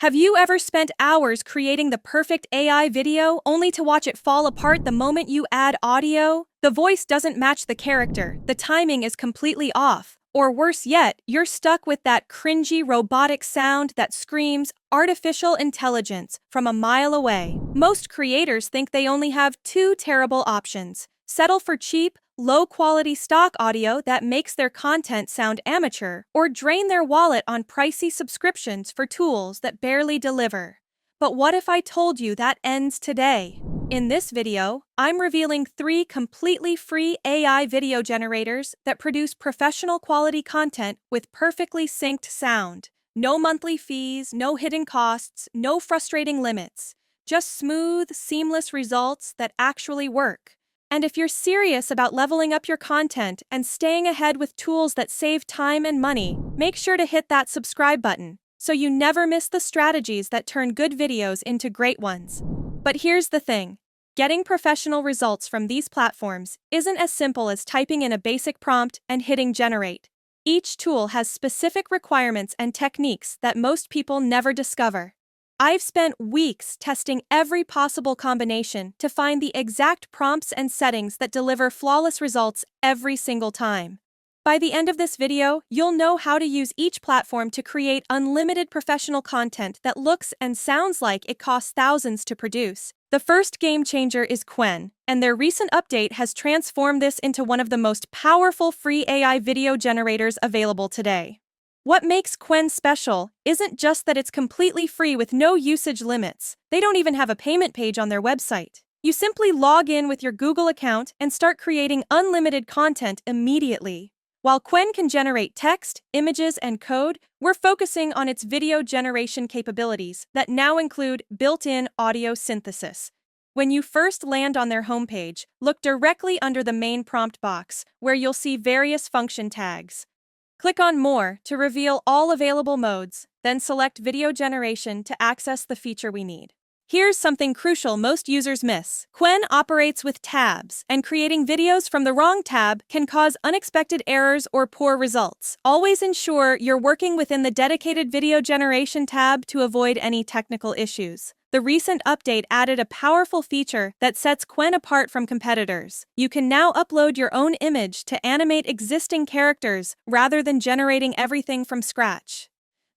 Have you ever spent hours creating the perfect AI video only to watch it fall apart the moment you add audio? The voice doesn't match the character, the timing is completely off. Or worse yet, you're stuck with that cringy robotic sound that screams artificial intelligence from a mile away. Most creators think they only have two terrible options: settle for cheap, low-quality stock audio that makes their content sound amateur, or drain their wallet on pricey subscriptions for tools that barely deliver. But what if I told you that ends today? In this video, I'm revealing 3 completely free AI video generators that produce professional quality content with perfectly synced sound. No monthly fees, no hidden costs, no frustrating limits. Just smooth, seamless results that actually work. And if you're serious about leveling up your content and staying ahead with tools that save time and money, make sure to hit that subscribe button so you never miss the strategies that turn good videos into great ones. But here's the thing. Getting professional results from these platforms isn't as simple as typing in a basic prompt and hitting generate. Each tool has specific requirements and techniques that most people never discover. I've spent weeks testing every possible combination to find the exact prompts and settings that deliver flawless results every single time. By the end of this video, you'll know how to use each platform to create unlimited professional content that looks and sounds like it costs thousands to produce. The first game changer is Qwen, and their recent update has transformed this into one of the most powerful free AI video generators available today. What makes Qwen special isn't just that it's completely free with no usage limits. They don't even have a payment page on their website. You simply log in with your Google account and start creating unlimited content immediately. While Qwen can generate text, images, and code, we're focusing on its video generation capabilities that now include built-in audio synthesis. When you first land on their homepage, look directly under the main prompt box, where you'll see various function tags. Click on More to reveal all available modes, then select Video Generation to access the feature we need. Here's something crucial most users miss. Qwen operates with tabs, and creating videos from the wrong tab can cause unexpected errors or poor results. Always ensure you're working within the dedicated Video Generation tab to avoid any technical issues. The recent update added a powerful feature that sets Qwen apart from competitors. You can now upload your own image to animate existing characters rather than generating everything from scratch.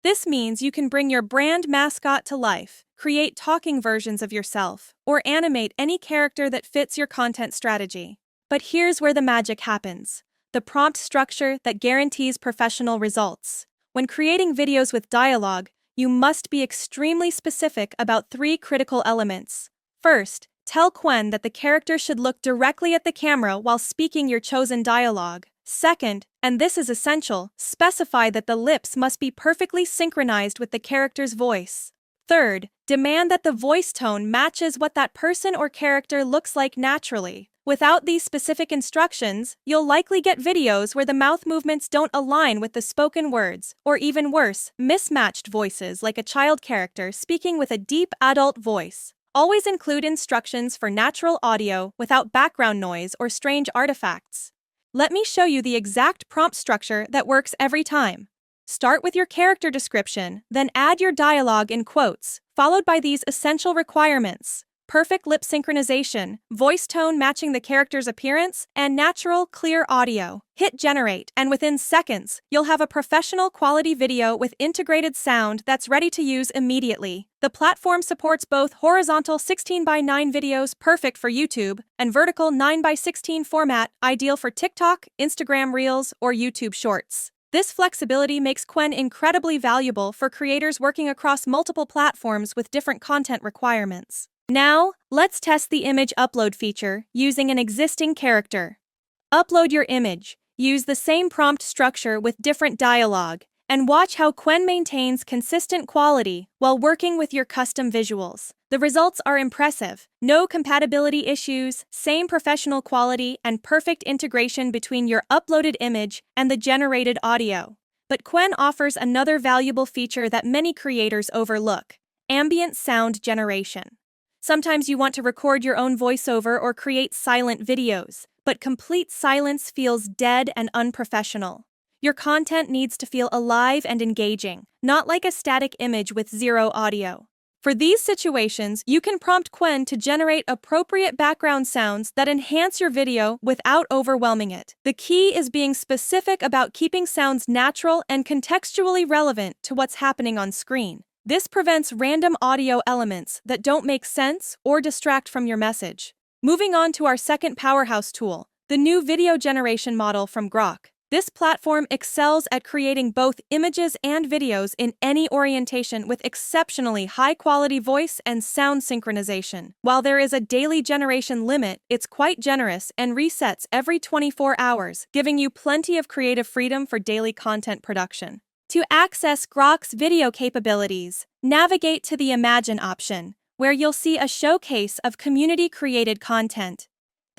This means you can bring your brand mascot to life, create talking versions of yourself, or animate any character that fits your content strategy. But here's where the magic happens: the prompt structure that guarantees professional results. When creating videos with dialogue, you must be extremely specific about 3 critical elements. First, tell Qwen that the character should look directly at the camera while speaking your chosen dialogue. Second, and this is essential, specify that the lips must be perfectly synchronized with the character's voice. Third, demand that the voice tone matches what that person or character looks like naturally. Without these specific instructions, you'll likely get videos where the mouth movements don't align with the spoken words, or even worse, mismatched voices like a child character speaking with a deep adult voice. Always include instructions for natural audio without background noise or strange artifacts. Let me show you the exact prompt structure that works every time. Start with your character description, then add your dialogue in quotes, followed by these essential requirements: perfect lip synchronization, voice tone matching the character's appearance, and natural, clear audio. Hit generate, and within seconds, you'll have a professional quality video with integrated sound that's ready to use immediately. The platform supports both horizontal 16:9 videos, perfect for YouTube, and vertical 9:16 format, ideal for TikTok, Instagram Reels, or YouTube Shorts. This flexibility makes Qwen incredibly valuable for creators working across multiple platforms with different content requirements. Now, let's test the image upload feature using an existing character. Upload your image. Use the same prompt structure with different dialogue, and watch how Qwen maintains consistent quality while working with your custom visuals. The results are impressive. No compatibility issues, same professional quality, and perfect integration between your uploaded image and the generated audio. But Qwen offers another valuable feature that many creators overlook: ambient sound generation. Sometimes you want to record your own voiceover or create silent videos, but complete silence feels dead and unprofessional. Your content needs to feel alive and engaging, not like a static image with zero audio. For these situations, you can prompt Qwen to generate appropriate background sounds that enhance your video without overwhelming it. The key is being specific about keeping sounds natural and contextually relevant to what's happening on screen. This prevents random audio elements that don't make sense or distract from your message. Moving on to our second powerhouse tool, the new video generation model from Grok. This platform excels at creating both images and videos in any orientation with exceptionally high-quality voice and sound synchronization. While there is a daily generation limit, it's quite generous and resets every 24 hours, giving you plenty of creative freedom for daily content production. To access Grok's video capabilities, navigate to the Imagine option, where you'll see a showcase of community-created content.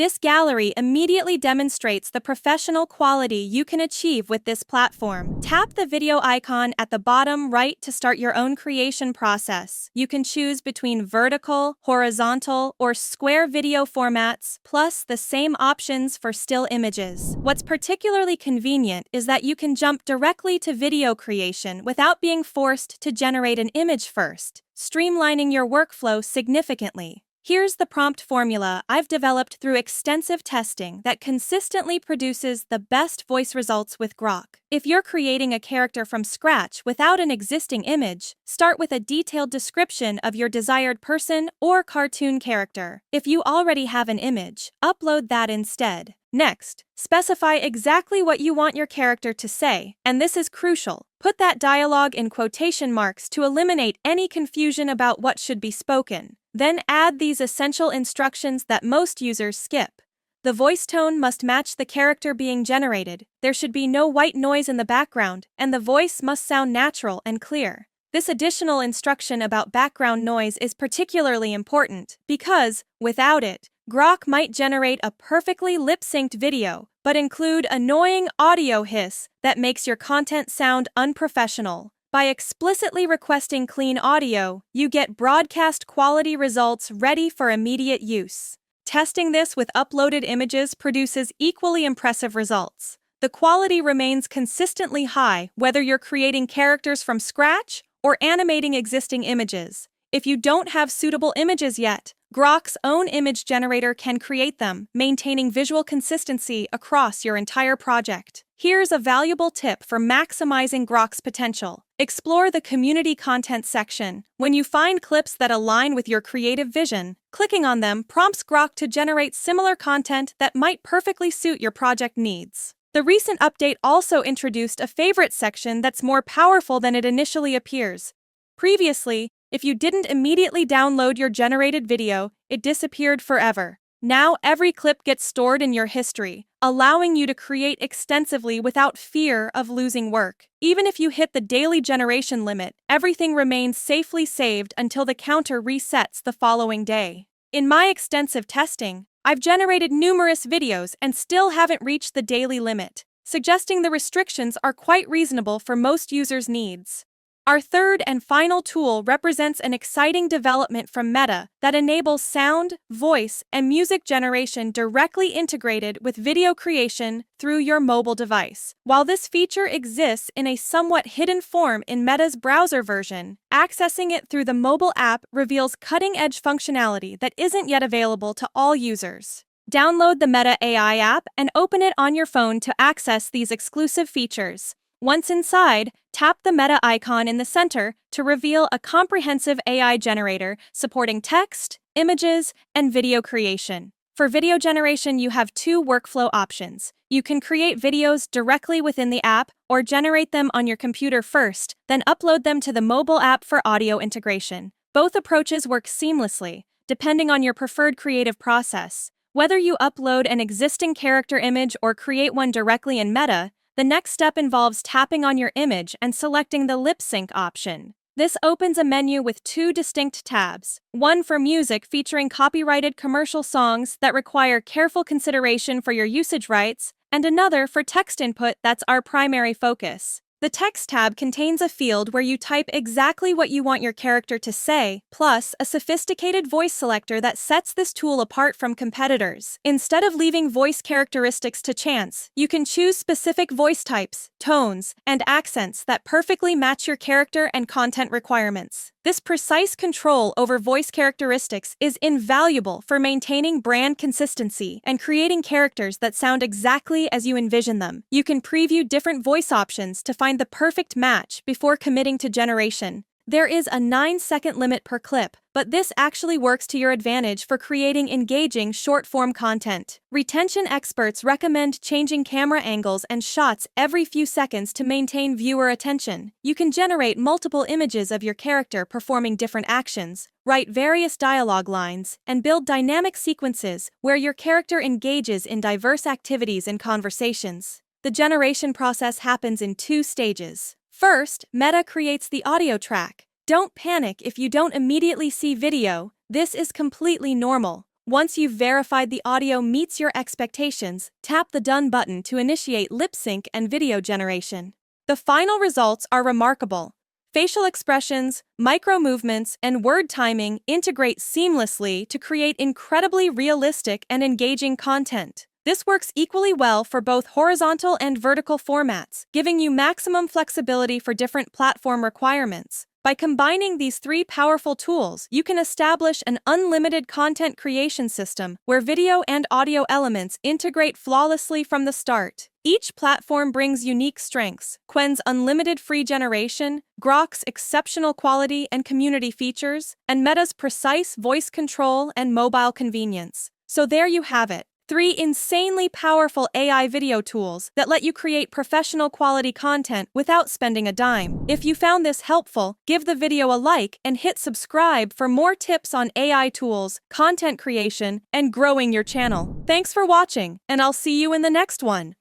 This gallery immediately demonstrates the professional quality you can achieve with this platform. Tap the video icon at the bottom right to start your own creation process. You can choose between vertical, horizontal, or square video formats, plus the same options for still images. What's particularly convenient is that you can jump directly to video creation without being forced to generate an image first, streamlining your workflow significantly. Here's the prompt formula I've developed through extensive testing that consistently produces the best voice results with Grok. If you're creating a character from scratch without an existing image, start with a detailed description of your desired person or cartoon character. If you already have an image, upload that instead. Next, specify exactly what you want your character to say, and this is crucial. Put that dialogue in quotation marks to eliminate any confusion about what should be spoken. Then add these essential instructions that most users skip. The voice tone must match the character being generated, there should be no white noise in the background, and the voice must sound natural and clear. This additional instruction about background noise is particularly important because, without it, Grok might generate a perfectly lip-synced video, but include annoying audio hiss that makes your content sound unprofessional. By explicitly requesting clean audio, you get broadcast quality results ready for immediate use. Testing this with uploaded images produces equally impressive results. The quality remains consistently high whether you're creating characters from scratch or animating existing images. If you don't have suitable images yet, Grok's own image generator can create them, maintaining visual consistency across your entire project. Here's a valuable tip for maximizing Grok's potential. Explore the community content section. When you find clips that align with your creative vision, clicking on them prompts Grok to generate similar content that might perfectly suit your project needs. The recent update also introduced a favorite section that's more powerful than it initially appears. Previously, if you didn't immediately download your generated video, it disappeared forever. Now every clip gets stored in your history, allowing you to create extensively without fear of losing work. Even if you hit the daily generation limit, everything remains safely saved until the counter resets the following day. In my extensive testing, I've generated numerous videos and still haven't reached the daily limit, suggesting the restrictions are quite reasonable for most users' needs. Our third and final tool represents an exciting development from Meta that enables sound, voice, and music generation directly integrated with video creation through your mobile device. While this feature exists in a somewhat hidden form in Meta's browser version, accessing it through the mobile app reveals cutting-edge functionality that isn't yet available to all users. Download the Meta AI app and open it on your phone to access these exclusive features. Once inside, tap the Meta icon in the center to reveal a comprehensive AI generator supporting text, images, and video creation. For video generation, you have two workflow options. You can create videos directly within the app or generate them on your computer first, then upload them to the mobile app for audio integration. Both approaches work seamlessly, depending on your preferred creative process. Whether you upload an existing character image or create one directly in Meta, the next step involves tapping on your image and selecting the lip sync option. This opens a menu with two distinct tabs, one for music featuring copyrighted commercial songs that require careful consideration for your usage rights, and another for text input that's our primary focus. The text tab contains a field where you type exactly what you want your character to say, plus a sophisticated voice selector that sets this tool apart from competitors. Instead of leaving voice characteristics to chance, you can choose specific voice types, tones, and accents that perfectly match your character and content requirements. This precise control over voice characteristics is invaluable for maintaining brand consistency and creating characters that sound exactly as you envision them. You can preview different voice options to find the perfect match before committing to generation. There is a 9-second limit per clip, but this actually works to your advantage for creating engaging short-form content. Retention experts recommend changing camera angles and shots every few seconds to maintain viewer attention. You can generate multiple images of your character performing different actions, write various dialogue lines, and build dynamic sequences where your character engages in diverse activities and conversations. The generation process happens in 2 stages. First, Meta creates the audio track. Don't panic if you don't immediately see video. This is completely normal. Once you've verified the audio meets your expectations, tap the Done button to initiate lip sync and video generation. The final results are remarkable. Facial expressions, micro movements, and word timing integrate seamlessly to create incredibly realistic and engaging content. This works equally well for both horizontal and vertical formats, giving you maximum flexibility for different platform requirements. By combining these 3 powerful tools, you can establish an unlimited content creation system where video and audio elements integrate flawlessly from the start. Each platform brings unique strengths: Quen's unlimited free generation, Grok's exceptional quality and community features, and Meta's precise voice control and mobile convenience. So there you have it. 3 insanely powerful AI video tools that let you create professional quality content without spending a dime. If you found this helpful, give the video a like and hit subscribe for more tips on AI tools, content creation, and growing your channel. Thanks for watching, and I'll see you in the next one.